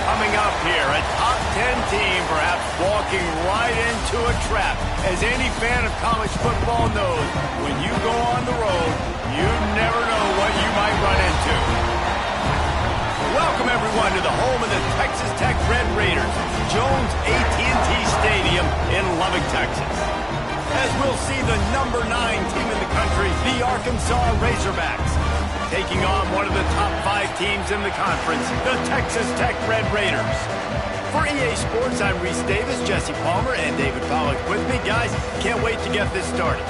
Coming up here, a top 10 team perhaps walking right into a trap. As any fan of college football knows, when you go on the road, you never know what you might run into. Welcome, everyone, to the home of the Texas Tech Red Raiders, Jones AT&T Stadium in Lubbock, Texas. As we'll see the number 9 team in the country, the Arkansas Razorbacks, taking on one of the top 5 teams in the conference, the Texas Tech Red Raiders. For EA Sports, I'm Reese Davis, Jesse Palmer, and David Pollack with me. Guys, can't wait to get this started.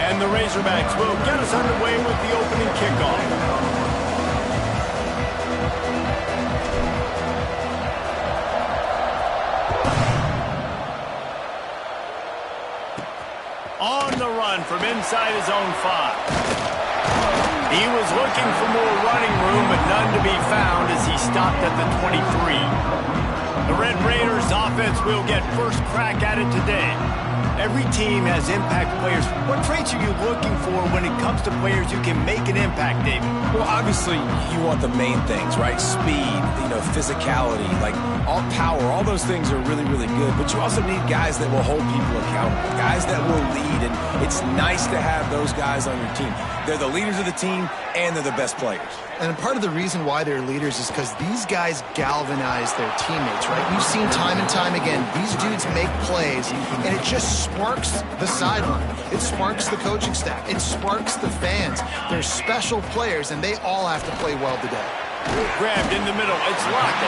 And the Razorbacks will get us underway with the opening kickoff. On the run from inside his own 5. He was looking for more running room, but none to be found as he stopped at the 23. The Red Raiders offense will get first crack at it today. Every team has impact players. What traits are you looking for when it comes to players who can make an impact, David? Well, obviously, you want the main things, right? Speed, physicality, like all power, all those things are really, really good. But you also need guys that will hold people accountable, guys that will lead. And it's nice to have those guys on your team. They're the leaders of the team, and they're the best players. And part of the reason why they're leaders is because these guys galvanize their teammates, right? We've seen time and time again, these dudes make plays, and it just sparks the sideline. It sparks the coaching staff. It sparks the fans. They're special players, and they all have to play well today. Grabbed in the middle. It's locked.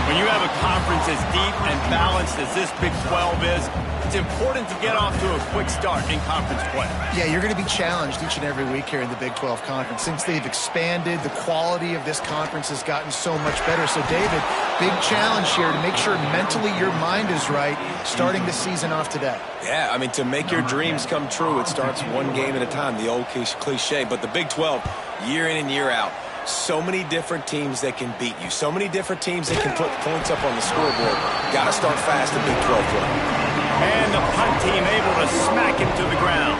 When you have a conference as deep and balanced as this Big 12 is, it's important to get off to a quick start in conference play. Yeah, you're going to be challenged each and every week here in the Big 12 Conference. Since they've expanded, the quality of this conference has gotten so much better. So, David, big challenge here to make sure mentally your mind is right starting the season off today. Yeah, I mean, to make your dreams come true, it starts one game at a time, the old cliche. But the Big 12, year in and year out, so many different teams that can beat you, so many different teams that can put points up on the scoreboard. Got to start fast in Big 12 play. And the punt team able to smack him to the ground.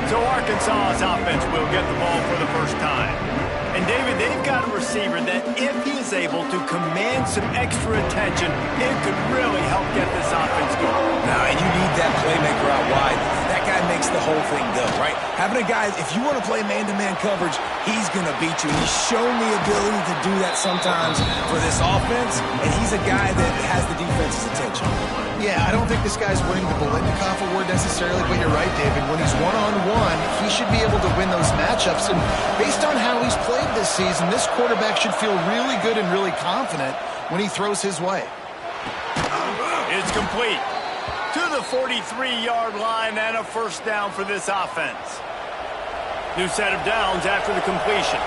So Arkansas's offense will get the ball for the first time. And David, they've got a receiver that if he is able to command some extra attention, it could really help get this offense going. Now, and you need that playmaker out wide. That guy makes the whole thing go, right? Having a guy, if you want to play man-to-man coverage, he's going to beat you. He's shown the ability to do that sometimes for this offense, and he's a guy that has the defense's attention. Yeah, I don't think this guy's winning the Bolitnikoff Award necessarily, but you're right, David. When he's one-on-one, he should be able to win those matchups. And based on how he's played this season, this quarterback should feel really good and really confident when he throws his way. It's complete to the 43-yard line and a first down for this offense. New set of downs after the completion.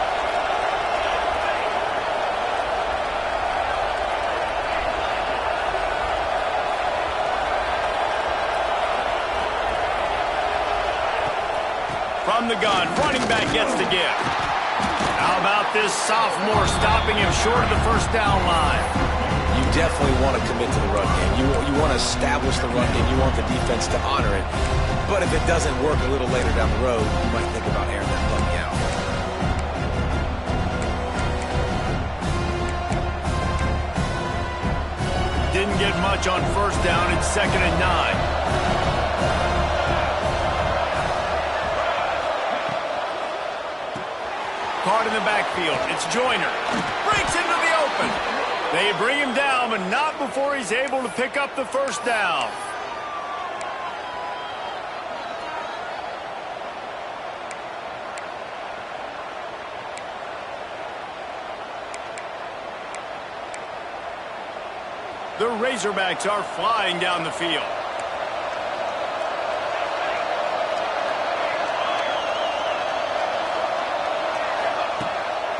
From the gun, running back gets the gift. How about this sophomore stopping him short of the first down line? You definitely want to commit to the run game. You want to establish the run game. You want the defense to honor it. But if it doesn't work a little later down the road, you might think about airing that puppy out. Didn't get much on first down. It's 2nd and 9. Caught in the backfield. It's Joyner. Breaks into the open. They bring him down, but not before he's able to pick up the first down. The Razorbacks are flying down the field.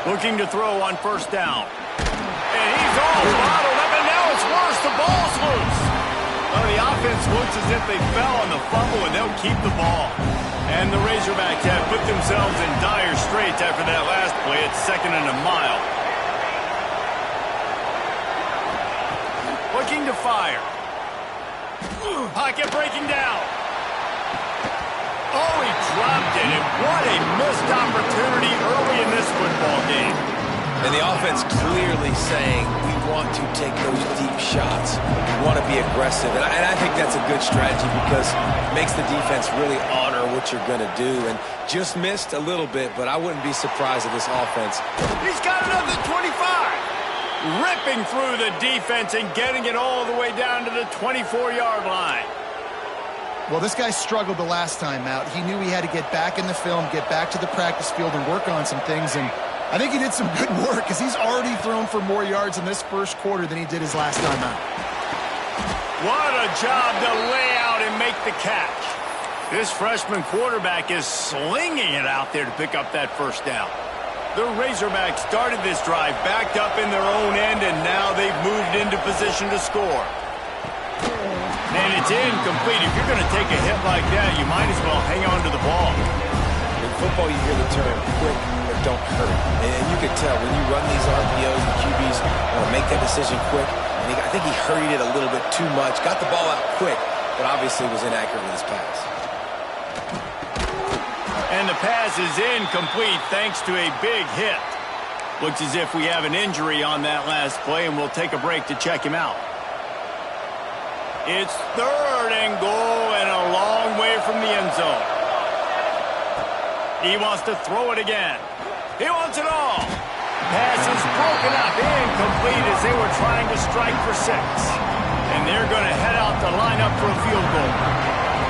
Looking to throw on first down. And he's all bottled up, and now it's worse. The ball's loose. Well, the offense looks as if they fell on the fumble, and they'll keep the ball. And the Razorbacks have put themselves in dire straits after that last play. It's 2nd and a mile. Looking to fire. Pocket breaking down. Oh, he dropped it, and what a missed opportunity early in this football game. And the offense clearly saying, we want to take those deep shots. We want to be aggressive. And I think that's a good strategy because it makes the defense really honor what you're going to do. And just missed a little bit, but I wouldn't be surprised at this offense. He's got another 25. Ripping through the defense and getting it all the way down to the 24-yard line. Well, this guy struggled the last time out. He knew he had to get back in the film, get back to the practice field, and work on some things. And I think he did some good work because he's already thrown for more yards in this first quarter than he did his last time out. What a job to lay out and make the catch. This freshman quarterback is slinging it out there to pick up that first down. The Razorbacks started this drive backed up in their own end, and now they've moved into position to score. And it's incomplete. If you're going to take a hit like that, you might as well hang on to the ball. In football, you hear the term quick or don't hurt. And you can tell when you run these RPOs, the QBs want to make that decision quick. And I think he hurried it a little bit too much. Got the ball out quick, but obviously was inaccurate with his pass. And the pass is incomplete thanks to a big hit. Looks as if we have an injury on that last play, and we'll take a break to check him out. It's 3rd and goal and a long way from the end zone. He wants to throw it again. He wants it all. Pass is broken up, incomplete as they were trying to strike for 6. And they're going to head out to line up for a field goal.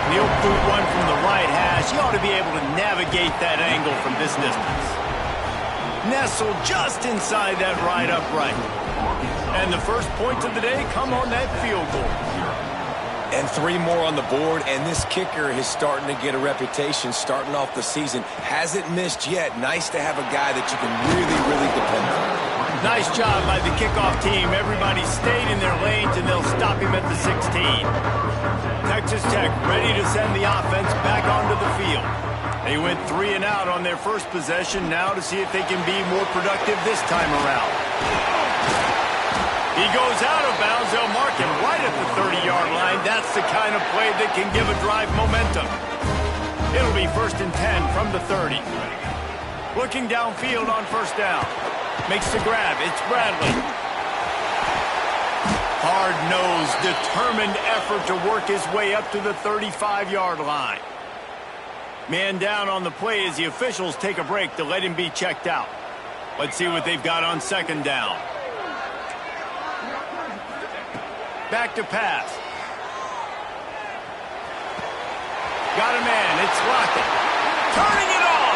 He'll boot one from the right hash. He ought to be able to navigate that angle from this distance. Nestled just inside that right upright. And the first points of the day come on that field goal. And 3 more on the board, and this kicker is starting to get a reputation starting off the season. Hasn't missed yet. Nice to have a guy that you can really, really depend on. Nice job by the kickoff team. Everybody stayed in their lanes, and they'll stop him at the 16. Texas Tech ready to send the offense back onto the field. They went 3 and out on their first possession, now to see if they can be more productive this time around. He goes out of bounds. They'll mark him right at the 30-yard line. That's the kind of play that can give a drive momentum. It'll be 1st and 10 from the 30. Looking downfield on first down. Makes the grab. It's Bradley. Hard-nosed, determined effort to work his way up to the 35-yard line. Man down on the play as the officials take a break to let him be checked out. Let's see what they've got on 2nd down. Back to pass. Got a man. It's Lockett. Turning it on.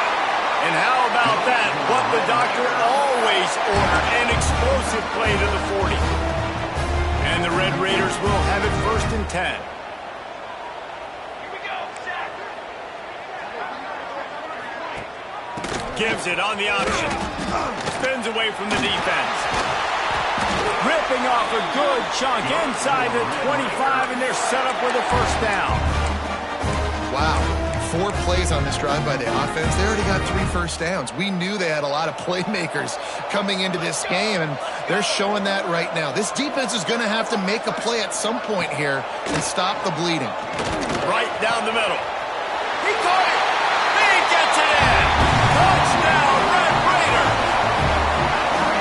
And how about that? What the doctor always ordered. An explosive play to the 40. And the Red Raiders will have it 1st and 10. Here we go, Zach. Gives it on the option. Spins away from the defense. Ripping off a good chunk inside the 25, and they're set up with a 1st down. Wow. 4 plays on this drive by the offense. They already got 3 first downs. We knew they had a lot of playmakers coming into this game, and they're showing that right now. This defense is going to have to make a play at some point here and stop the bleeding. Right down the middle. He caught it. He gets it in. Touchdown, Red Raider.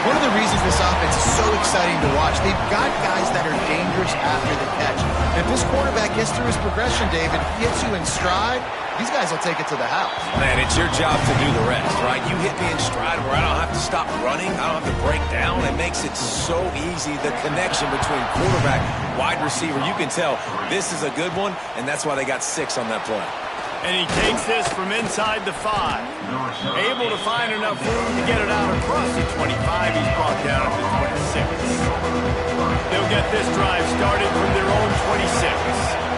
One of the reasons this offense is so exciting to watch, they've got guys that are dangerous after the catch. And if this quarterback gets through his progression, David, hits you in stride, these guys will take it to the house. Man, it's your job to do the rest, right? You hit me in stride where I don't have to stop running. I don't have to break down. It makes it so easy. The connection between quarterback, wide receiver, you can tell this is a good one, and that's why they got 6 on that play. And he takes this from inside the 5. Able to find enough room to get it out across the 25. He's brought down at the 26. They'll get this drive started from their own 26.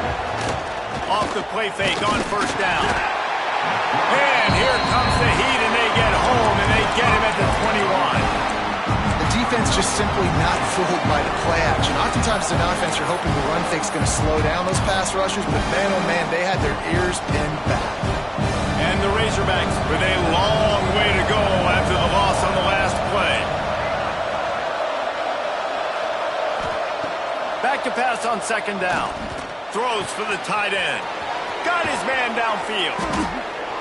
Off the play fake on 1st down. And here comes the heat, and they get home, and they get him at the 21. The defense just simply not fooled by the play action. Oftentimes, as an offense, you're hoping the run fake's going to slow down those pass rushers, but man, oh man, they had their ears pinned back. And the Razorbacks with a long way to go after the loss on the last play. Back pass on second down. Throws for the tight end. Got his man downfield.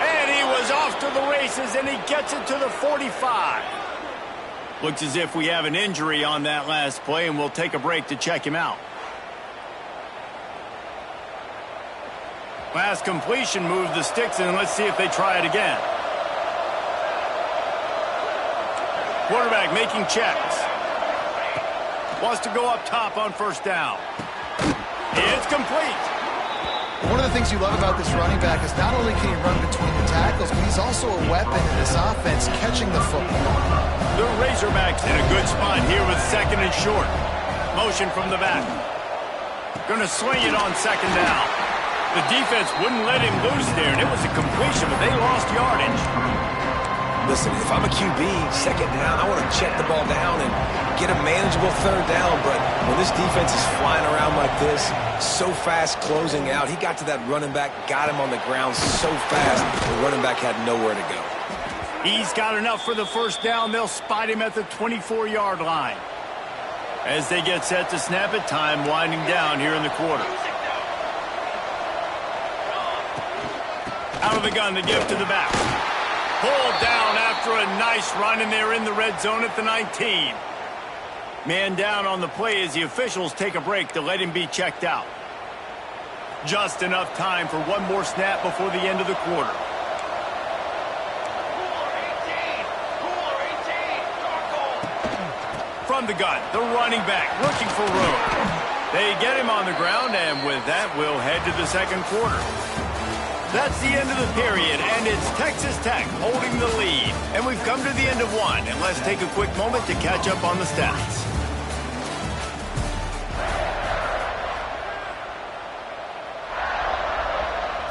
And he was off to the races, and he gets it to the 45. Looks as if we have an injury on that last play, and we'll take a break to check him out. Last completion moved the sticks, and let's see if they try it again. Quarterback making checks. Wants to go up top on first down. It's complete. One of the things you love about this running back is not only can he run between the tackles, but he's also a weapon in this offense catching the football. The Razorbacks in a good spot here with second and short. Motion from the back. Gonna swing it on second down. The defense wouldn't let him loose there, and it was a completion, but they lost yardage. Listen, if I'm a QB, second down, I want to check the ball down and get a manageable third down. But when this defense is flying around like this, so fast closing out, he got to that running back, got him on the ground so fast, the running back had nowhere to go. He's got enough for the first down. They'll spot him at the 24-yard line. As they get set to snap it, time winding down here in the quarter. Out of the gun to give to the back. Pulled down after a nice run, and they're in the red zone at the 19. Man down on the play as the officials take a break to let him be checked out. Just enough time for one more snap before the end of the quarter. From the gun, the running back looking for room. They get him on the ground, and with that, we'll head to the second quarter. That's the end of the period, and it's Texas Tech holding the lead. And we've come to the end of one, and let's take a quick moment to catch up on the stats.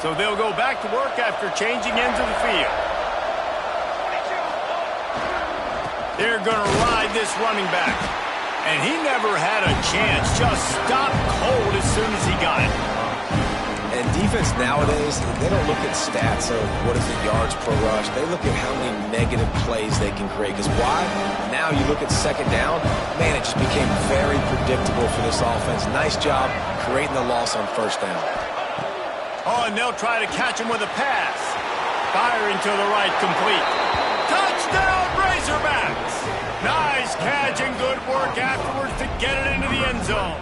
So they'll go back to work after changing ends of the field. They're going to ride this running back. And he never had a chance, just stopped cold as soon as he got it. And defense nowadays, they don't look at stats of what is the yards per rush. They look at how many negative plays they can create. Because why? Now you look at second down, man, it just became very predictable for this offense. Nice job creating the loss on first down. Oh, and they'll try to catch him with a pass. Firing to the right, complete. Touchdown, Razorbacks! Nice catch and good work afterwards to get it into the end zone.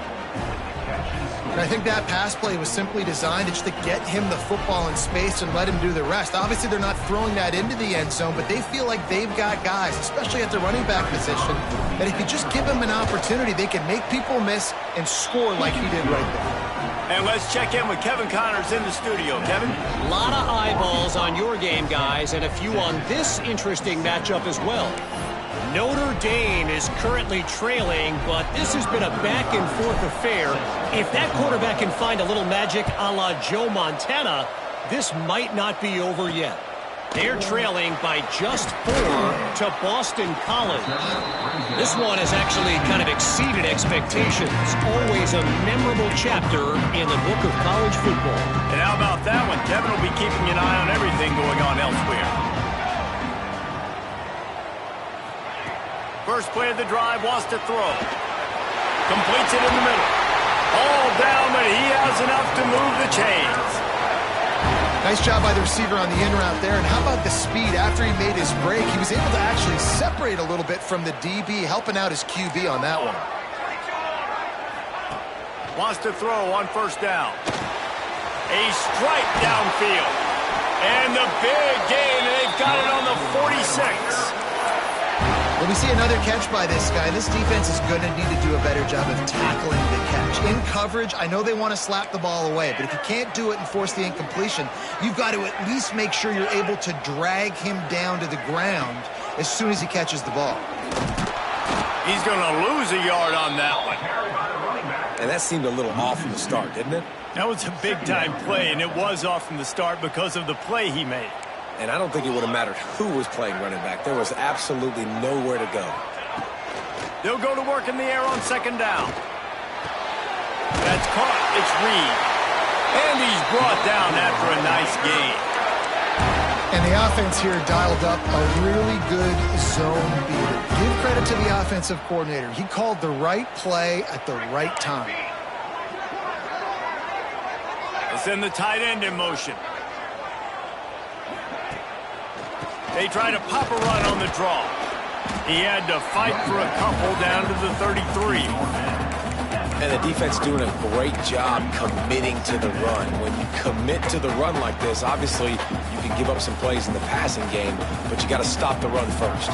And I think that pass play was simply designed just to get him the football in space and let him do the rest. Obviously, they're not throwing that into the end zone, but they feel like they've got guys, especially at the running back position, that if you just give them an opportunity, they can make people miss and score like he did right there. And let's check in with Kevin Connors in the studio. Kevin? A lot of eyeballs on your game, guys, and a few on this interesting matchup as well. Notre Dame is currently trailing, but this has been a back-and-forth affair. If that quarterback can find a little magic a la Joe Montana, this might not be over yet. They're trailing by just 4 to Boston College. This one has actually kind of exceeded expectations. Always a memorable chapter in the book of college football. And how about that one? Kevin will be keeping an eye on everything going on elsewhere. First play of the drive, wants to throw. Completes it in the middle. All down, but he has enough to move the chains. Nice job by the receiver on the in route there. And how about the speed after he made his break? He was able to actually separate a little bit from the DB, helping out his QB on that one. Wants to throw on first down. A strike downfield. And the big gain, and they've got it on the 46. When we see another catch by this guy, this defense is going to need to do a better job of tackling the catch. In coverage, I know they want to slap the ball away, but if you can't do it and force the incompletion, you've got to at least make sure you're able to drag him down to the ground as soon as he catches the ball. He's going to lose a yard on that one. And that seemed a little off from the start, didn't it? That was a big-time play, and it was off from the start because of the play he made. And I don't think it would have mattered who was playing running back. There was absolutely nowhere to go. They'll go to work in the air on second down. That's caught. It's Reed. And he's brought down after a nice gain. And the offense here dialed up a really good zone beater. Give credit to the offensive coordinator. He called the right play at the right time. Send the tight end in motion. They try to pop a run on the draw. He had to fight for a couple down to the 33. And the defense doing a great job committing to the run. When you commit to the run like this, obviously you can give up some plays in the passing game, but you got to stop the run first.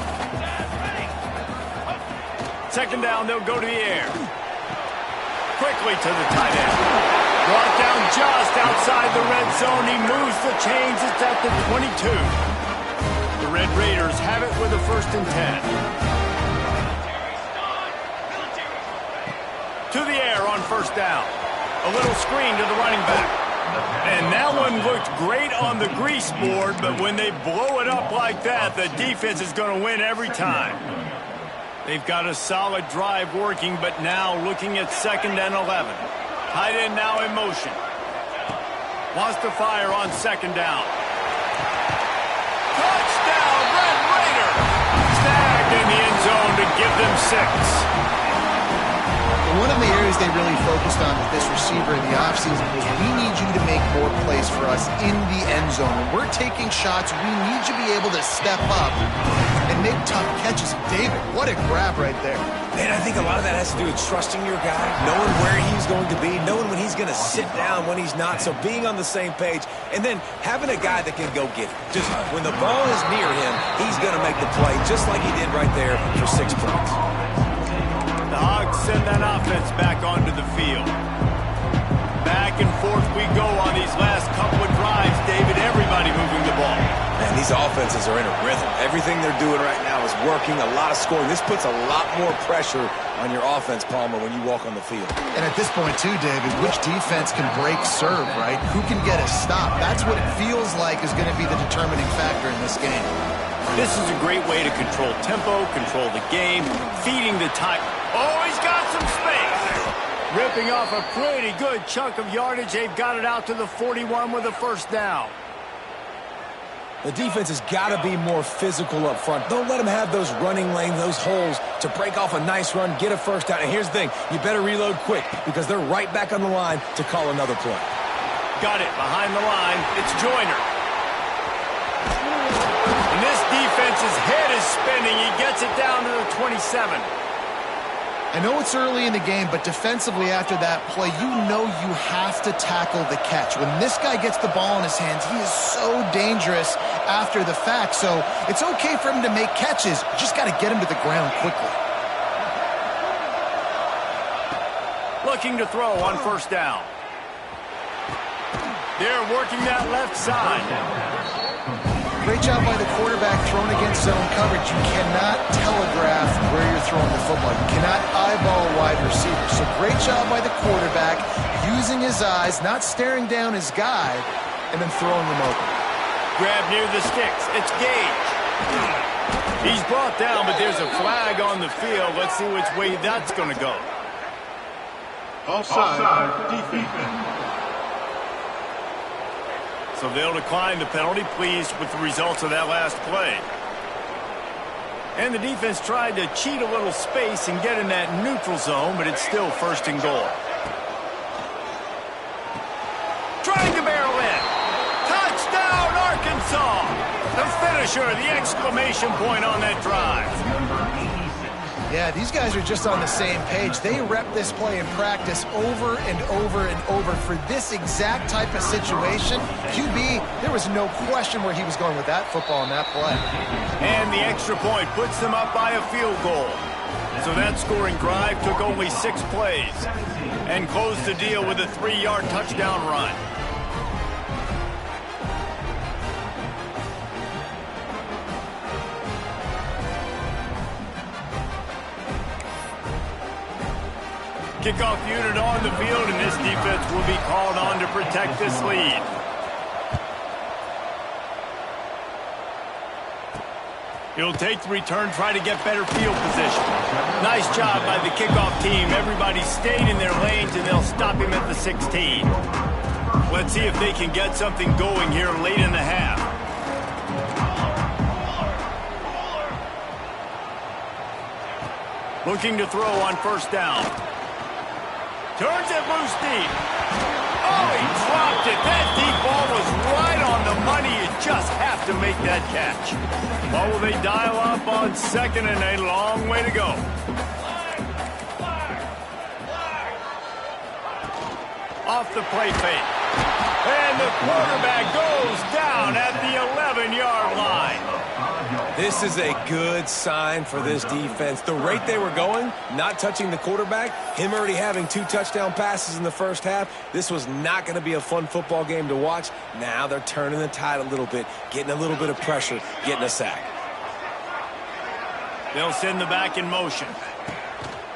Second down, they'll go to the air. Quickly to the tight end. Brought down just outside the red zone. He moves the chains. It's at the 22. The Red Raiders have it with a 1st and 10. To the air on 1st down. A little screen to the running back. And that one looked great on the grease board, but when they blow it up like that, the defense is going to win every time. They've got a solid drive working, but now looking at 2nd and 11. Tight end now in motion. Wants to fire on 2nd down. Touchdown, Red Raider! Snagged in the end zone to give them 6. One of the areas they really focused on with this receiver in the offseason was we need you to make more plays for us in the end zone. When we're taking shots, we need you to be able to step up and make tough catches. David, what a grab right there. Man, I think a lot of that has to do with trusting your guy, knowing where he's going to be, knowing when he's going to sit down, when he's not, so being on the same page, and then having a guy that can go get it. Just when the ball is near him, he's going to make the play, just like he did right there for 6 points. The Hogs send that offense back onto the field. Back and forth we go on these last couple of drives, David. Everybody moving the ball. Man, these offenses are in a rhythm. Everything they're doing right now is working, a lot of scoring. This puts a lot more pressure on your offense, Palmer, when you walk on the field. And at this point, too, David, which defense can break serve, right? Who can get a stop? That's what it feels like is going to be the determining factor in this game. This is a great way to control tempo, control the game, feeding the time. Oh, he's got some space. Ripping off a pretty good chunk of yardage. They've got it out to the 41 with a 1st down. The defense has got to be more physical up front. Don't let them have those running lanes, those holes to break off a nice run, get a 1st down. And here's the thing, you better reload quick because they're right back on the line to call another play. Got it behind the line. It's Joyner. And this defense's head is spinning. He gets it down to the 27. I know it's early in the game, but defensively after that play, you know you have to tackle the catch. When this guy gets the ball in his hands, he is so dangerous after the fact. So it's okay for him to make catches. You just got to get him to the ground quickly. Looking to throw on 1st down. They're working that left side. Great job by the quarterback throwing against zone coverage. You cannot telegraph where you're throwing the football. You cannot eyeball wide receivers. So great job by the quarterback using his eyes, not staring down his guy, and then throwing them open. Grab near the sticks. It's Gage. He's brought down, but there's a flag on the field. Let's see which way that's going to go. Offside, defense. So they'll decline the penalty, pleased with the results of that last play. And the defense tried to cheat a little space and get in that neutral zone, but it's still 1st and goal. Trying to barrel in. Touchdown, Arkansas! The finisher, the exclamation point on that drive. Yeah, these guys are just on the same page. They rep this play in practice over and over and over for this exact type of situation. QB, there was no question where he was going with that football in that play. And the extra point puts them up by a field goal. So that scoring drive took only 6 plays and closed the deal with a 3-yard touchdown run. Kickoff unit on the field, and this defense will be called on to protect this lead. He'll take the return, try to get better field position. Nice job by the kickoff team. Everybody stayed in their lanes, and they'll stop him at the 16. Let's see if they can get something going here late in the half. Looking to throw on 1st down. Turns it loose deep. Oh, he dropped it. That deep ball was right on the money. You just have to make that catch. Well, will they dial up on second and a long way to go? Off the play fake. And the quarterback goes down at the 11-yard line. This is a good sign for this defense. The rate they were going, not touching the quarterback, him already having 2 touchdown passes in the first half, this was not going to be a fun football game to watch. Now they're turning the tide a little bit, getting a little bit of pressure, getting a sack. They'll send the back in motion.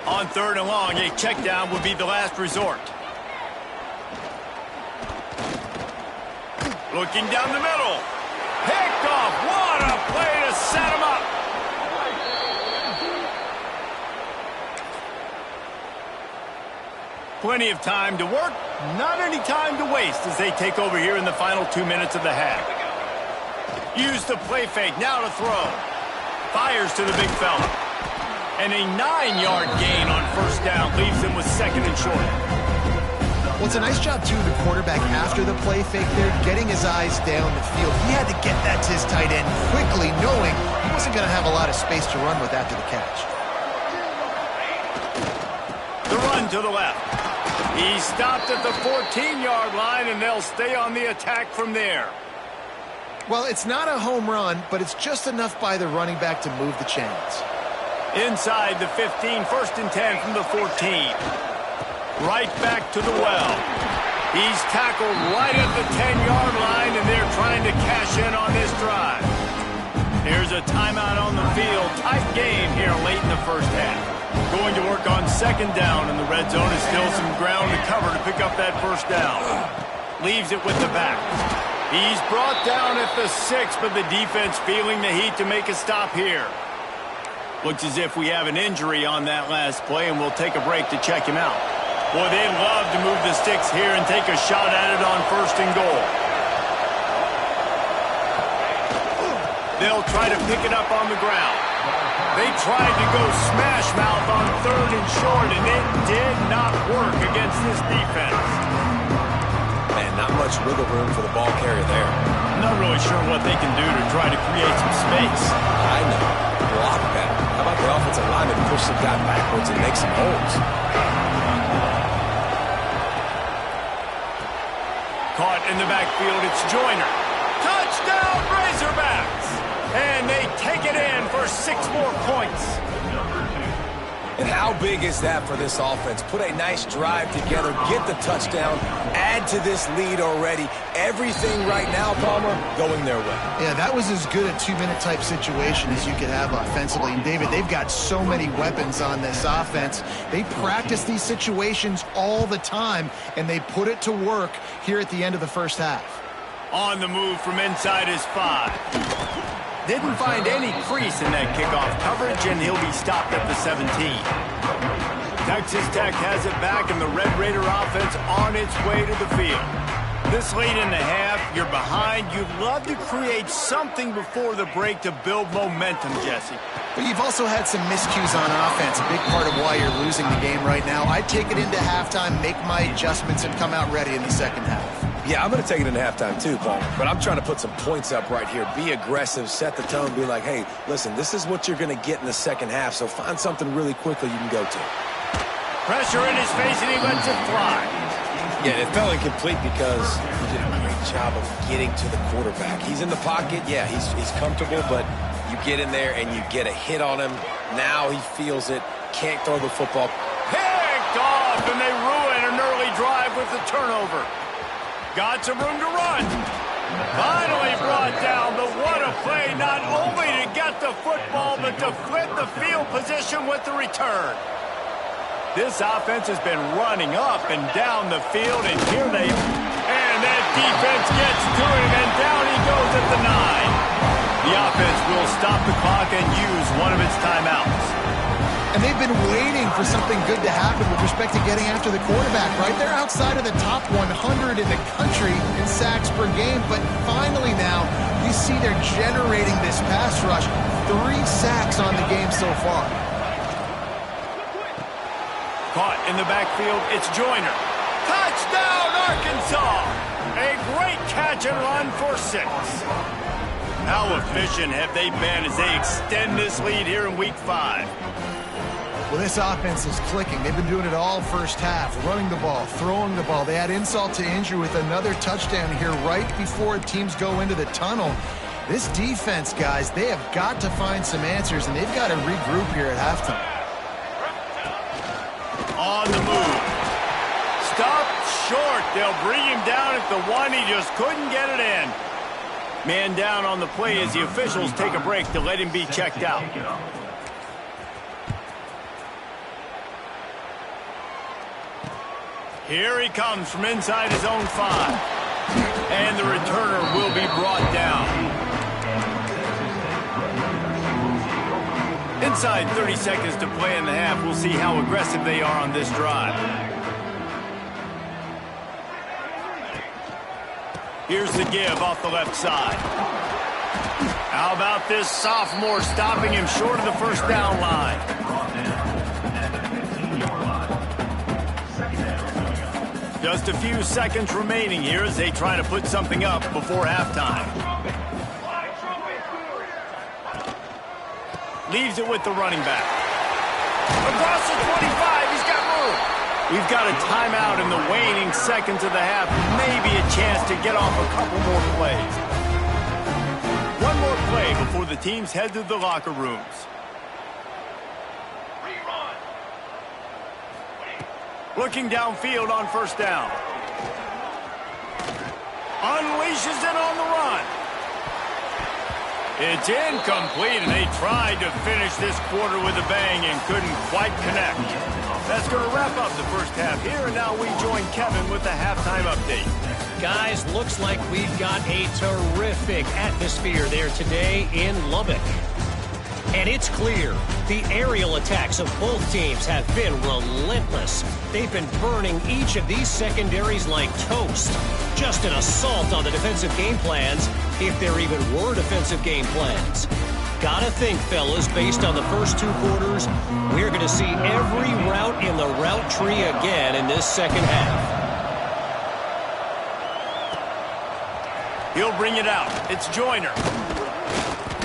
On 3rd and long, a check down would be the last resort. Looking down the middle. Picked off. What a play to set him up. Plenty of time to work. Not any time to waste as they take over here in the final 2 minutes of the half. Use the play fake. Now to throw. Fires to the big fella. And a 9-yard gain on 1st down leaves him with 2nd and short. Well, it's a nice job, too, the quarterback after the play fake there, getting his eyes down the field. He had to get that to his tight end quickly, knowing he wasn't going to have a lot of space to run with after the catch. The run to the left. He stopped at the 14-yard line, and they'll stay on the attack from there. Well, it's not a home run, but it's just enough by the running back to move the chains. Inside the 15, 1st and 10 from the 14. Right back to the well. He's tackled right at the 10-yard line, and they're trying to cash in on this drive. Here's a timeout on the field. Tight game here late in the first half. Going to work on 2nd down, and the red zone is still some ground to cover to pick up that 1st down. Leaves it with the back. He's brought down at the 6, but the defense feeling the heat to make a stop here. Looks as if we have an injury on that last play, and we'll take a break to check him out. Boy, they'd love to move the sticks here and take a shot at it on 1st and goal. They'll try to pick it up on the ground. They tried to go smash mouth on 3rd and short, and it did not work against this defense. Man, not much wiggle room for the ball carrier there. I'm not really sure what they can do to try to create some space. I know. Block better. How about the offensive lineman push the guy backwards and make some holes? Caught in the backfield, it's Joyner. Touchdown, Razorbacks! And they take it in for 6 more points. And how big is that for this offense? Put a nice drive together, get the touchdown, add to this lead already. Everything right now, Palmer, going their way. Yeah, that was as good a 2-minute type situation as you could have offensively. And, David, they've got so many weapons on this offense. They practice these situations all the time, and they put it to work here at the end of the first half. On the move from inside his 5. Didn't find any crease in that kickoff coverage, and he'll be stopped at the 17. Texas Tech has it back, and the Red Raider offense on its way to the field. This late in the half, you're behind. You'd love to create something before the break to build momentum, Jesse. But you've also had some miscues on offense, a big part of why you're losing the game right now. I'd take it into halftime, make my adjustments, and come out ready in the second half. Yeah, I'm going to take it into halftime too, Paul. But I'm trying to put some points up right here. Be aggressive, set the tone, be like, hey, listen, this is what you're going to get in the second half, so find something really quickly you can go to. Pressure in his face, and he lets it fly. Yeah, it fell incomplete because he did a great job of getting to the quarterback. He's in the pocket. Yeah, he's comfortable, but you get in there and you get a hit on him. Now he feels it. Can't throw the football. Picked off, and they ruin an early drive with the turnover. Got some room to run. Finally brought down, but what a play, not only to get the football, but to flip the field position with the return. This offense has been running up and down the field, and here they are. And that defense gets to him, and down he goes at the 9. The offense will stop the clock and use one of its timeouts. And they've been waiting for something good to happen with respect to getting after the quarterback, right? They're outside of the top 100 in the country in sacks per game, but finally now you see they're generating this pass rush. 3 sacks on the game so far. Caught in the backfield, it's Joyner. Touchdown, Arkansas! A great catch and run for 6. How efficient have they been as they extend this lead here in Week 5? Well, this offense is clicking. They've been doing it all first half, running the ball, throwing the ball. They add insult to injury with another touchdown here right before teams go into the tunnel. This defense, guys, they have got to find some answers, and they've got to regroup here at halftime. On the move. Stopped short. They'll bring him down at the 1. He just couldn't get it in. Man down on the play as the officials take a break to let him be checked out. Here he comes from inside his own 5. And the returner will be brought down. Inside 30 seconds to play in the half. We'll see how aggressive they are on this drive. Here's the give off the left side. How about this sophomore stopping him short of the first down line? Just a few seconds remaining here as they try to put something up before halftime. Leaves it with the running back. Across the 25, he's got room. We've got a timeout in the waning seconds of the half. Maybe a chance to get off a couple more plays. One more play before the teams head to the locker rooms. Looking downfield on first down. Unleashes it on the run. It's incomplete, and they tried to finish this quarter with a bang and couldn't quite connect. That's going to wrap up the first half here, and now we join Kevin with the halftime update. Guys, looks like we've got a terrific atmosphere there today in Lubbock. And it's clear, the aerial attacks of both teams have been relentless. They've been burning each of these secondaries like toast. Just an assault on the defensive game plans, if there even were defensive game plans. Gotta think, fellas, based on the first 2 quarters, we're going to see every route in the route tree again in this second half. He'll bring it out. It's Joyner.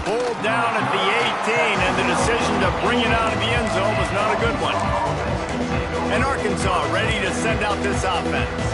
Pulled down at the 18, and the decision to bring it out of the end zone was not a good one. And Arkansas ready to send out this offense.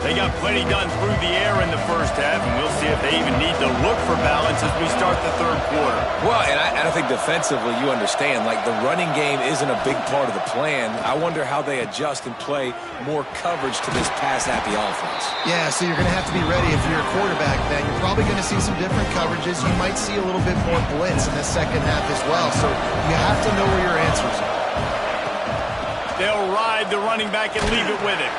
They got plenty done through the air in the first half, and we'll see if they even need to look for balance as we start the third quarter. Well, and I think defensively, you understand, like the running game isn't a big part of the plan. I wonder how they adjust and play more coverage to this pass-happy offense. Yeah, so you're going to have to be ready if you're a quarterback then. You're probably going to see some different coverages. You might see a little bit more blitz in the second half as well. So you have to know where your answers are. They'll ride the running back and leave it with him.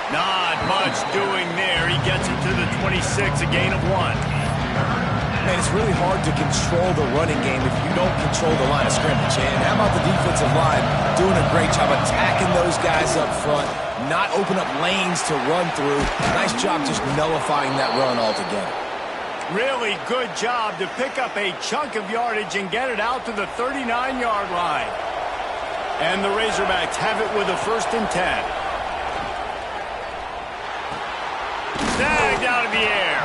Not much doing there. He gets it to the 26, a gain of 1. Man, it's really hard to control the running game if you don't control the line of scrimmage. And how about the defensive line doing a great job attacking those guys up front, not open up lanes to run through. Nice job just nullifying that run altogether. Really good job to pick up a chunk of yardage and get it out to the 39-yard line. And the Razorbacks have it with a 1st and 10. Snagged out of the air.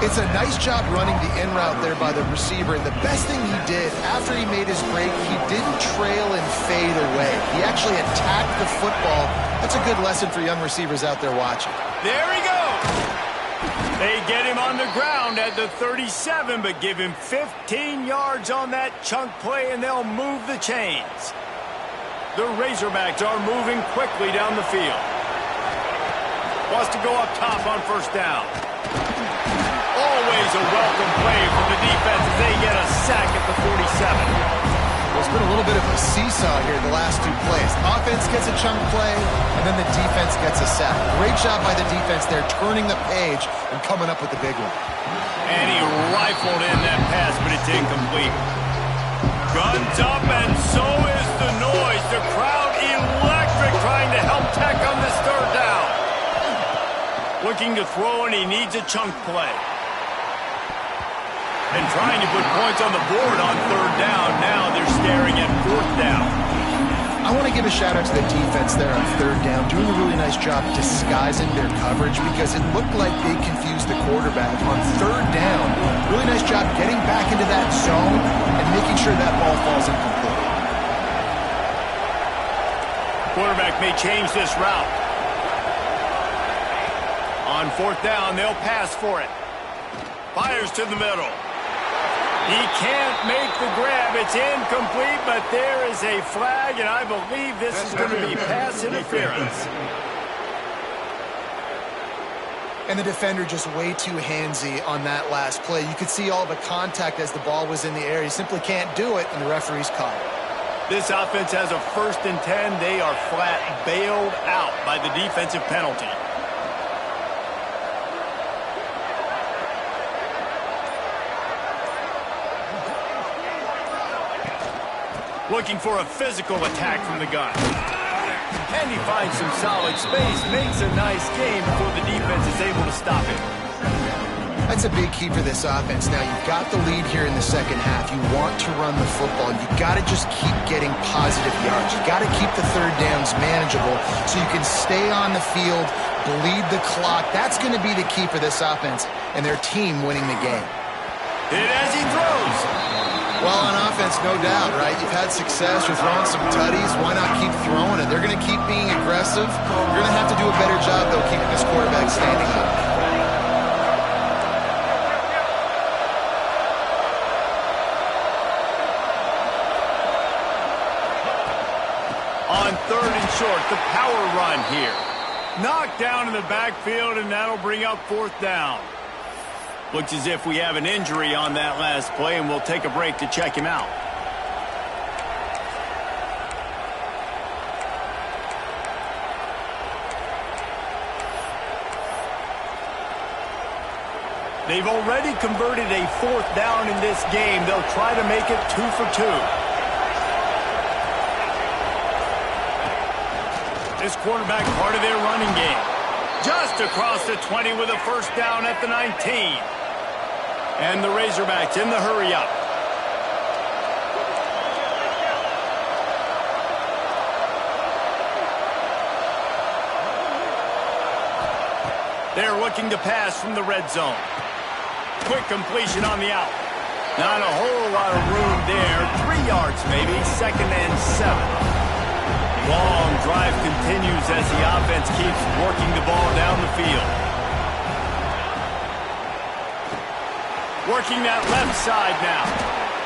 It's a nice job running the in route there by the receiver. And the best thing he did after he made his break, he didn't trail and fade away. He actually attacked the football. That's a good lesson for young receivers out there watching. There he goes. They get him on the ground at the 37, but give him 15 yards on that chunk play, and they'll move the chains. The Razorbacks are moving quickly down the field. Wants to go up top on first down. Always a welcome play from the defense as they get a sack at the 47. There's been a little bit of a seesaw here the last 2 plays. Offense gets a chunk play, and then the defense gets a sack. Great job by the defense there, turning the page and coming up with the big one. And he rifled in that pass, but it's incomplete. Guns up, and so is the noise. The crowd electric, trying to help Tech on this third down. Looking to throw, and he needs a chunk play. And trying to put points on the board on third down. Now they're staring at 4th down. I I want to give a shout out to the defense there on third down, doing a really nice job disguising their coverage because it looked like they confused the quarterback on third down. Really nice job getting back into that zone and making sure that ball falls incomplete. Quarterback may change this route. On fourth down, they'll pass for it. Fires to the middle. He can't make the grab. It's incomplete, but there is a flag, and I believe this is going to be pass interference. And the defender just way too handsy on that last play. You could see all the contact as the ball was in the air. He simply can't do it, and the referee's caught it. This offense has a 1st and 10. They are flat bailed out by the defensive penalty. Looking for a physical attack from the gun. And he finds some solid space, makes a nice game before the defense is able to stop him. That's a big key for this offense. Now, you've got the lead here in the second half. You want to run the football. You've got to just keep getting positive yards. You've got to keep the third downs manageable so you can stay on the field, bleed the clock. That's going to be the key for this offense and their team winning the game. Hit as he throws. Well, on offense, no doubt, right? You've had success. You're throwing some tutties. Why not keep throwing it? They're going to keep being aggressive. You're going to have to do a better job, though, keeping this quarterback standing up. On third and short, the power run here. Knocked down in the backfield, and that'll bring up fourth down. Looks as if we have an injury on that last play, and we'll take a break to check him out. They've already converted a fourth down in this game. They'll try to make it 2 for 2. This quarterback part of their running game. Just across the 20 with a first down at the 19. And the Razorbacks in the hurry-up. They're looking to pass from the red zone. Quick completion on the out. Not a whole lot of room there. 3 yards maybe. 2nd and 7. Long drive continues as the offense keeps working the ball down the field. Working that left side now.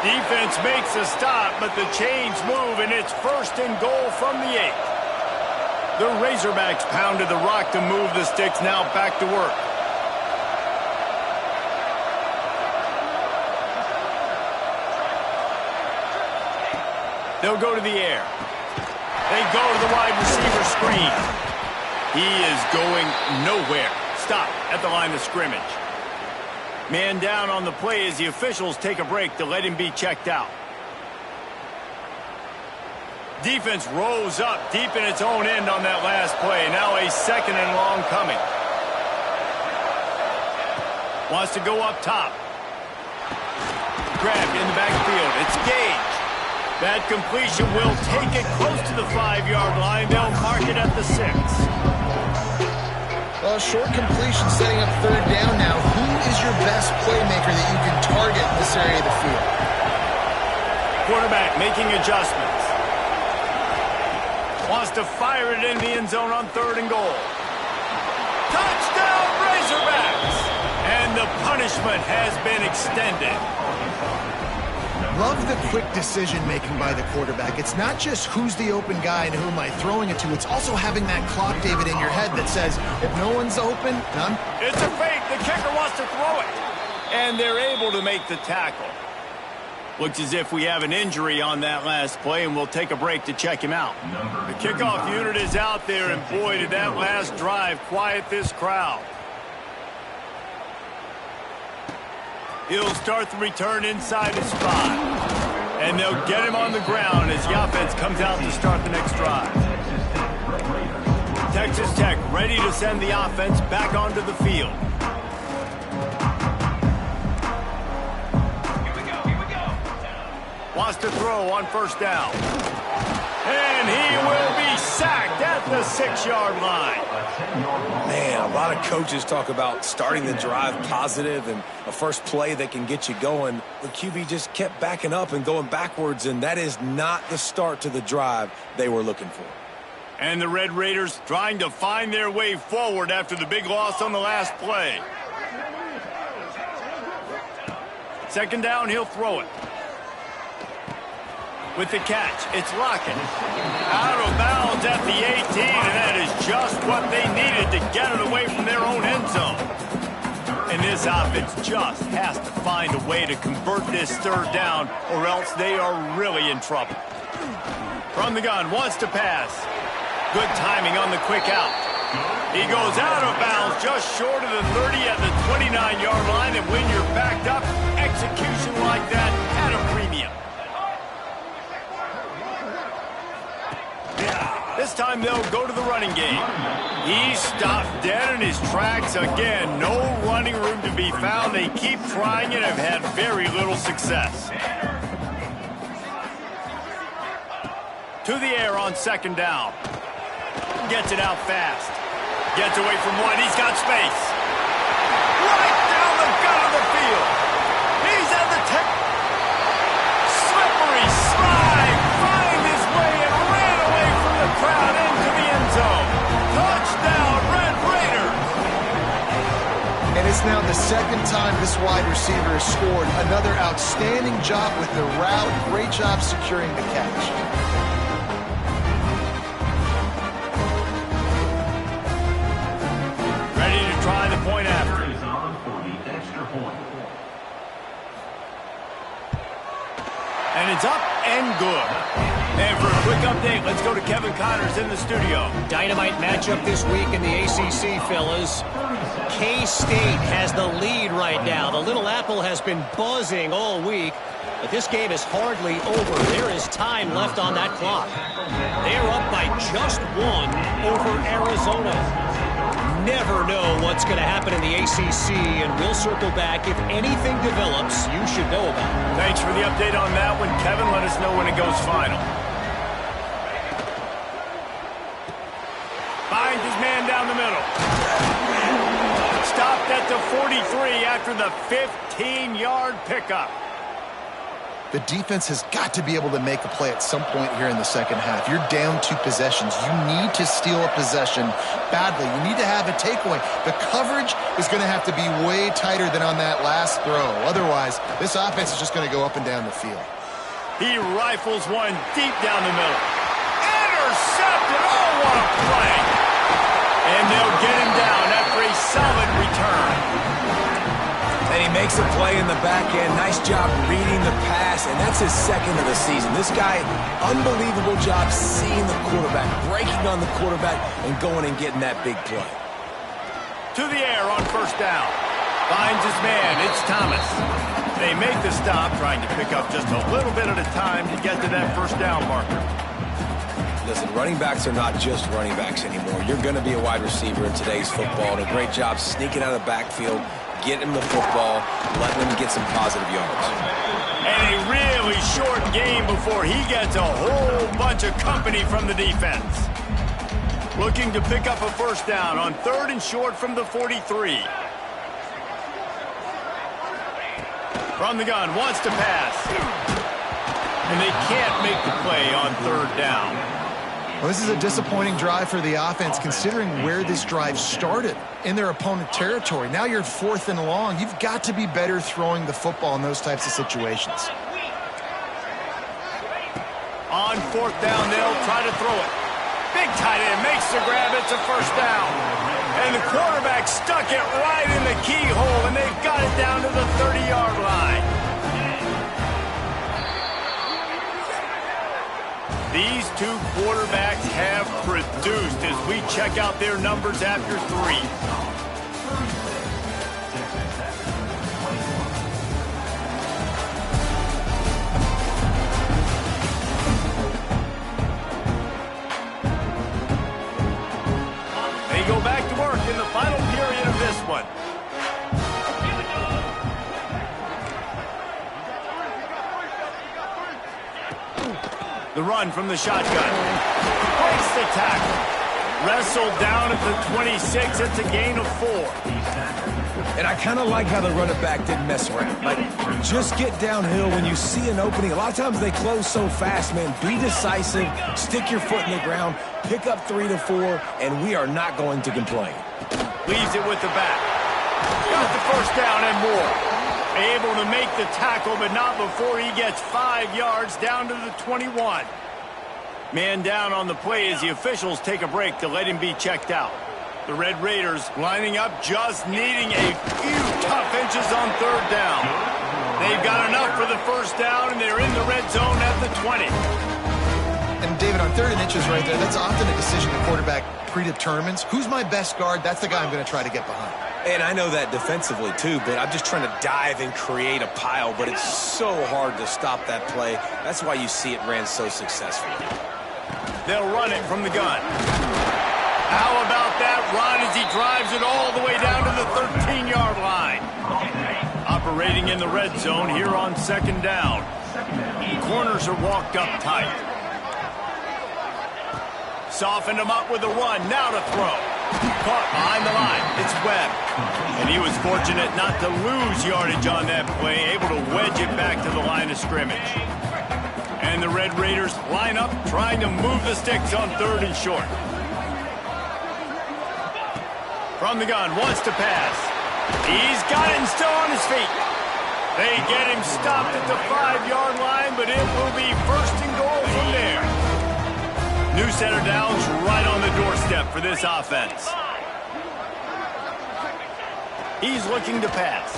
Defense makes a stop, but the chains move, and it's 1st and goal from the 8. The Razorbacks pounded the rock to move the sticks, now back to work. They'll go to the air. They go to the wide receiver screen. He is going nowhere. Stop at the line of scrimmage. Man down on the play as the officials take a break to let him be checked out. Defense rose up deep in its own end on that last play. Now a 2nd and long coming. Wants to go up top. Grabbed in the backfield. It's Gage. That completion will take it close to the 5-yard line. They'll mark it at the 6. Well, short completion setting up third down now. Who is your best playmaker that you can target in this area of the field? Quarterback making adjustments. Wants to fire it in the end zone on 3rd and goal. Touchdown, Razorbacks! And the punishment has been extended. Love the quick decision-making by the quarterback. It's not just who's the open guy and who am I throwing it to. It's also having that clock, David, in your head that says, if no one's open, none. It's a fake. The kicker wants to throw it. And they're able to make the tackle. Looks as if we have an injury on that last play, and we'll take a break to check him out. The kickoff unit is out there, and boy, did that last drive quiet this crowd. He'll start the return inside his 5. And they'll get him on the ground as the offense comes out to start the next drive. Texas Tech ready to send the offense back onto the field. Here we go. Wants to throw on 1st down. And he will be sacked at the 6-yard line. Man, a lot of coaches talk about starting the drive positive and a first play that can get you going. The QB just kept backing up and going backwards, and that is not the start to the drive they were looking for. And the Red Raiders trying to find their way forward after the big loss on the last play. Second down, he'll throw it. With the catch, it's Lockett. Out of bounds at the 18, and that is just what they needed to get it away from their own end zone. And this offense just has to find a way to convert this third down, or else they are really in trouble. From the gun, wants to pass. Good timing on the quick out. He goes out of bounds just short of the 30 at the 29-yard line, and when you're backed up, execution like that at a premium. This time they'll go to the running game. He stopped dead in his tracks again. No running room to be found. They keep trying and have had very little success. To the air on second down. Gets it out fast. Gets away from one. He's got space. Right down the gut of the field. He's at the tip. Slippery slide. Find his way and ran away from the crowd into the end zone. Touchdown, Red Raiders. And it's now the second time this wide receiver has scored. Another outstanding job with the route. Great job securing the catch. Try the point after. And it's up and good. And for a quick update, let's go to Kevin Connors in the studio. Dynamite matchup this week in the ACC, fellas. K-State has the lead right now. The Little Apple has been buzzing all week, but this game is hardly over. There is time left on that clock. They're up by just one over Arizona. Never know what's going to happen in the ACC, and we'll circle back. If anything develops, you should know about it. Thanks for the update on that one, Kevin. Let us know when it goes final. Finds his man down the middle. Stopped at the 43 after the 15-yard pickup. The defense has got to be able to make a play at some point here in the second half. You're down 2 possessions. You need to steal a possession badly. You need to have a takeaway. The coverage is going to have to be way tighter than on that last throw. Otherwise, this offense is just going to go up and down the field. He rifles one deep down the middle. Intercepted! Oh, what a play! And they'll get him down after a solid return. And he makes a play in the back end. Nice job reading the pass, and that's his second of the season. This guy, unbelievable job seeing the quarterback, breaking on the quarterback, and going and getting that big play. To the air on first down. Finds his man. It's Thomas. They make the stop, trying to pick up just a little bit at a time to get to that first down marker. Listen, running backs are not just running backs anymore. You're going to be a wide receiver in today's football, and a great job sneaking out of the backfield, getting him the football, letting him get some positive yards. And a really short game before he gets a whole bunch of company from the defense. Looking to pick up a first down on 3rd and short from the 43. From the gun, wants to pass. And they can't make the play on 3rd down. Well, this is a disappointing drive for the offense, considering where this drive started in their opponent territory. Now you're 4th and long. You've got to be better throwing the football in those types of situations. On 4th down, they'll try to throw it. Big tight end makes the grab. It's a first down. And the quarterback stuck it right in the keyhole, and they've got it down to the 30-yard line. These two quarterbacks have produced as we check out their numbers after 3. Go back to work in the final period of this one. The run from the shotgun. Breaks the tackle. Wrestled down at the 26. It's a gain of 4. And I kind of like how the running back didn't mess around. Like, just get downhill when you see an opening. A lot of times they close so fast, man. Be decisive, stick your foot in the ground, pick up 3 to 4, and we are not going to complain. Leaves it with the back. Got the first down and more. Able to make the tackle, but not before he gets 5 yards down to the 21. Man down on the play as the officials take a break to let him be checked out. The Red Raiders lining up, just needing a few tough inches on 3rd down. They've got enough for the first down, and they're in the red zone at the 20. And David, on 3rd and inches right there, that's often a decision the quarterback predetermines. Who's my best guard? That's the guy I'm going to try to get behind. And I know that defensively, too, but I'm just trying to dive and create a pile, but it's so hard to stop that play. That's why you see it ran so successfully. They'll run it from the gun. How about that run as he drives it all the way down to the 13-yard line? Operating in the red zone here on 2nd down. The corners are walked up tight. Softened him up with a run. Now to throw. Caught behind the line. It's Webb. And he was fortunate not to lose yardage on that play, able to wedge it back to the line of scrimmage. And the Red Raiders line up, trying to move the sticks on 3rd and short. From the gun, wants to pass. He's got it and still on his feet. They get him stopped at the 5-yard line, but it will be 1st and goal from there. New set of downs right on the doorstep for this offense. He's looking to pass.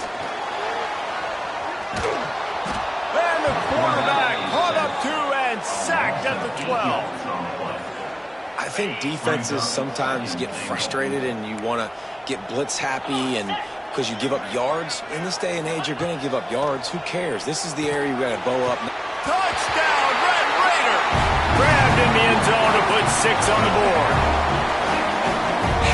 And the quarterback caught up to and sacked at the 12. I think defenses sometimes get frustrated and you want to get blitz happy and because you give up yards. In this day and age, you're going to give up yards. Who cares? This is the area you got to bow up. Touchdown, Red Raider! Grabbed in the end zone to put 6 on the board.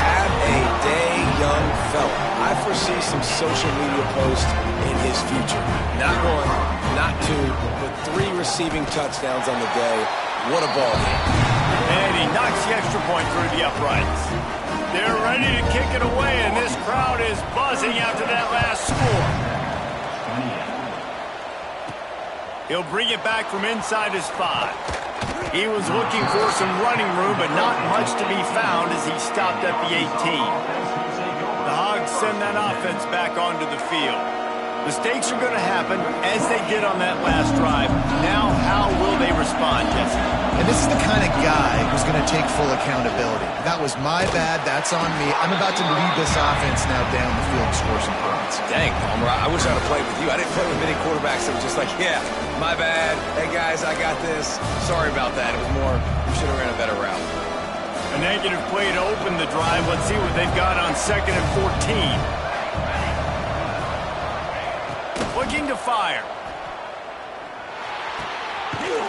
Have a day, young fella. I foresee some social media posts in his future. Not 1, not 2, but 3 receiving touchdowns on the day. What a ball game. And he knocks the extra point through the uprights. They're ready to kick it away, and this crowd is buzzing after that last score. He'll bring it back from inside his 5. He was looking for some running room, but not much to be found as he stopped at the 18. The Hogs send that offense back onto the field. Mistakes are going to happen, as they did on that last drive. Now, how will they respond, Jesse? And this is the kind of guy who's going to take full accountability. That was my bad. That's on me. I'm about to lead this offense now down the field and score some points. Dang, Palmer, I wish I'd have played with you. I didn't play with many quarterbacks that were just like, yeah, my bad. Hey, guys, I got this. Sorry about that. It was more, we should have ran a better route. A negative play to open the drive. Let's see what they've got on 2nd and 14. Looking to fire.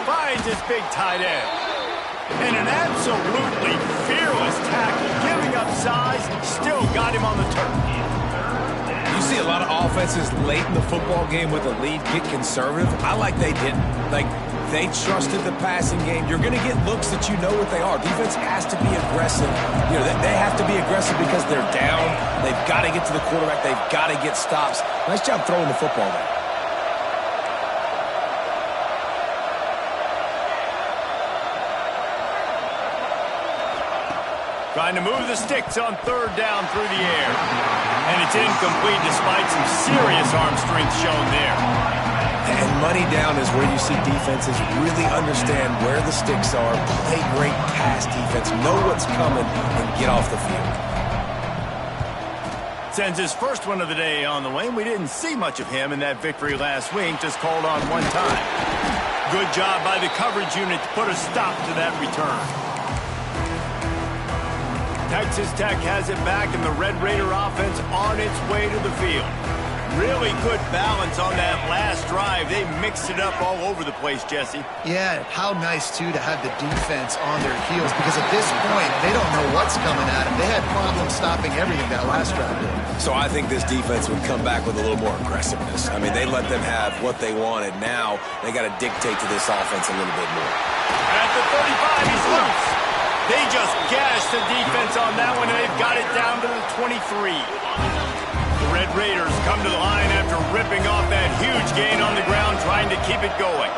Finds his big tight end. And an absolutely fearless tackle, giving up size, still got him on the turf. You see a lot of offenses late in the football game with a lead get conservative. I like they didn't. Like, they trusted the passing game. You're going to get looks that you know what they are. Defense has to be aggressive. You know, they have to be aggressive because they're down. They've got to get to the quarterback. They've got to get stops. Nice job throwing the football there. Trying to move the sticks on 3rd down through the air. And it's incomplete despite some serious arm strength shown there. And money down is where you see defenses really understand where the sticks are, play great pass defense, know what's coming, and get off the field. Sends his first one of the day on the way. We didn't see much of him in that victory last week, just called on 1 time. Good job by the coverage unit to put a stop to that return. Texas Tech has it back, and the Red Raider offense on its way to the field. Really good balance on that last drive. They mixed it up all over the place, Jesse. Yeah, how nice, too, to have the defense on their heels, because at this point, they don't know what's coming at them. They had problems stopping everything that last drive did. So I think this defense would come back with a little more aggressiveness. I mean, they let them have what they wanted. Now they got to dictate to this offense a little bit more. the 35. He's loose. They just gashed the defense on that one, and they've got it down to the 23. The Red Raiders come to the line after ripping off that huge gain on the ground, trying to keep it going.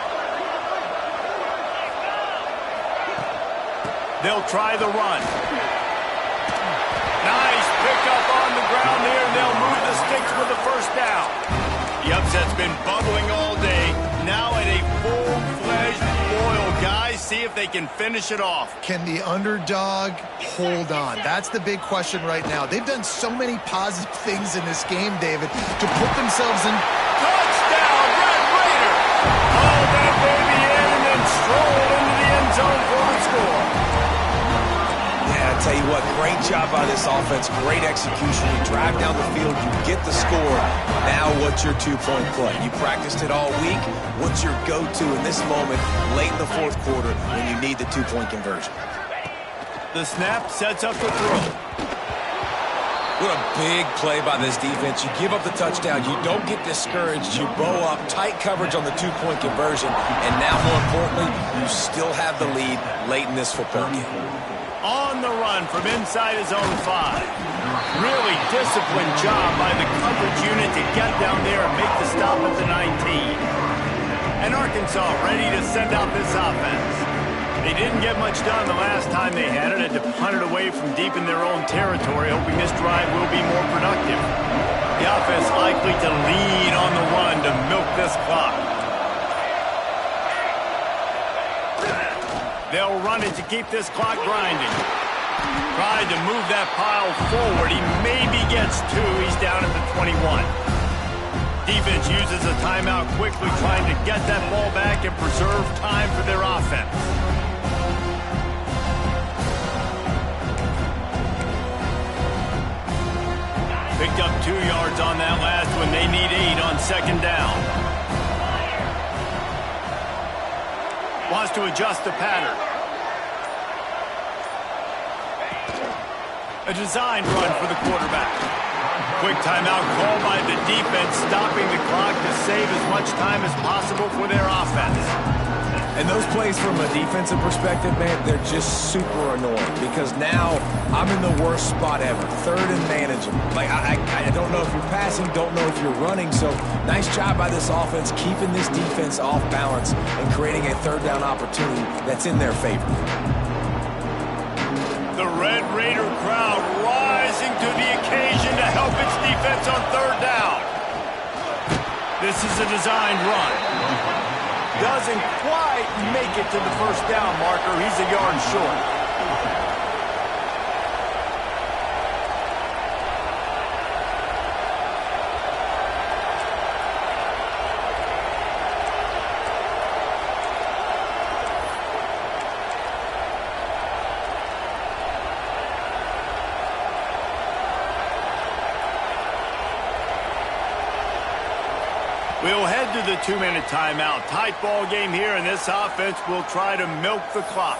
They'll try the run. Nice pickup on the ground there, and they'll move the sticks with the first down. The upset's been bubbling all day. Now at a full-fledged boil, guys. See if they can finish it off. Can the underdog hold on? That's the big question right now. They've done so many positive things in this game, David, to put themselves in. Touchdown, Red Raider! Haul that baby in and then stroll into the end zone for the score. Yeah, I tell you what, great job by this offense, great execution. You drive down the field, you get the score. Now what's your two-point play? You practiced it all week. What's your go-to in this moment late in the fourth quarter when you need the two-point conversion? The snap sets up the throw. What a big play by this defense. You give up the touchdown. You don't get discouraged. You bow up, tight coverage on the two-point conversion. And now, more importantly, you still have the lead late in this football game. On the run from inside his own 5. Really disciplined job by the coverage unit to get down there and make the stop at the 19. And Arkansas ready to send out this offense. They didn't get much done the last time they had it to punt it away from deep in their own territory, hoping this drive will be more productive. The offense likely to lead on the run to milk this clock. They'll run it to keep this clock grinding. Tried to move that pile forward. He maybe gets 2. He's down at the 21. Defense uses a timeout quickly, trying to get that ball back and preserve time for their offense. Picked up 2 yards on that last one. They need 8 on second down. Wants to adjust the pattern. A designed run for the quarterback. Quick timeout called by the defense, stopping the clock to save as much time as possible for their offense. And those plays from a defensive perspective, man, they're just super annoying because now I'm in the worst spot ever. Third and manageable. Like, I don't know if you're passing, don't know if you're running. So nice job by this offense keeping this defense off balance and creating a third down opportunity that's in their favor. The Red Raider crowd rising to the occasion to help its defense on third down. This is a designed run. Doesn't quite make it to the first down marker. He's a yard short. We'll head to the 2-minute timeout. Tight ball game here, and this offense will try to milk the clock.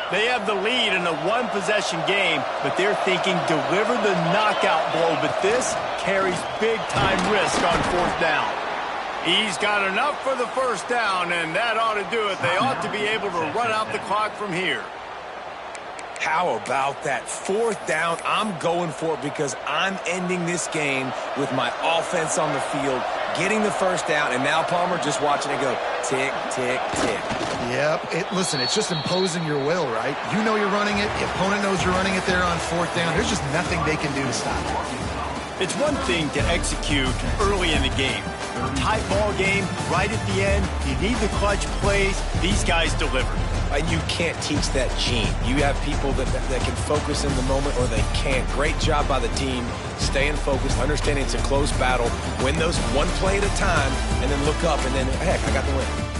They have the lead in a one-possession game, but they're thinking deliver the knockout blow, but this carries big-time risk on fourth down. He's got enough for the first down, and that ought to do it. They ought to be able to run out the clock from here. How about that? Fourth down, I'm going for it because I'm ending this game with my offense on the field, getting the first down, and now Palmer just watching it go tick, tick, tick. Yep. Listen, it's just imposing your will, right? You know you're running it. The opponent knows you're running it there on fourth down. There's just nothing they can do to stop it. It's one thing to execute early in the game. Tight ball game, right at the end. You need the clutch plays. These guys deliver. And you can't teach that gene. You have people that can focus in the moment or they can't. Great job by the team, staying focused, understanding it's a close battle, win those one play at a time, and then look up and then, heck, I got the win.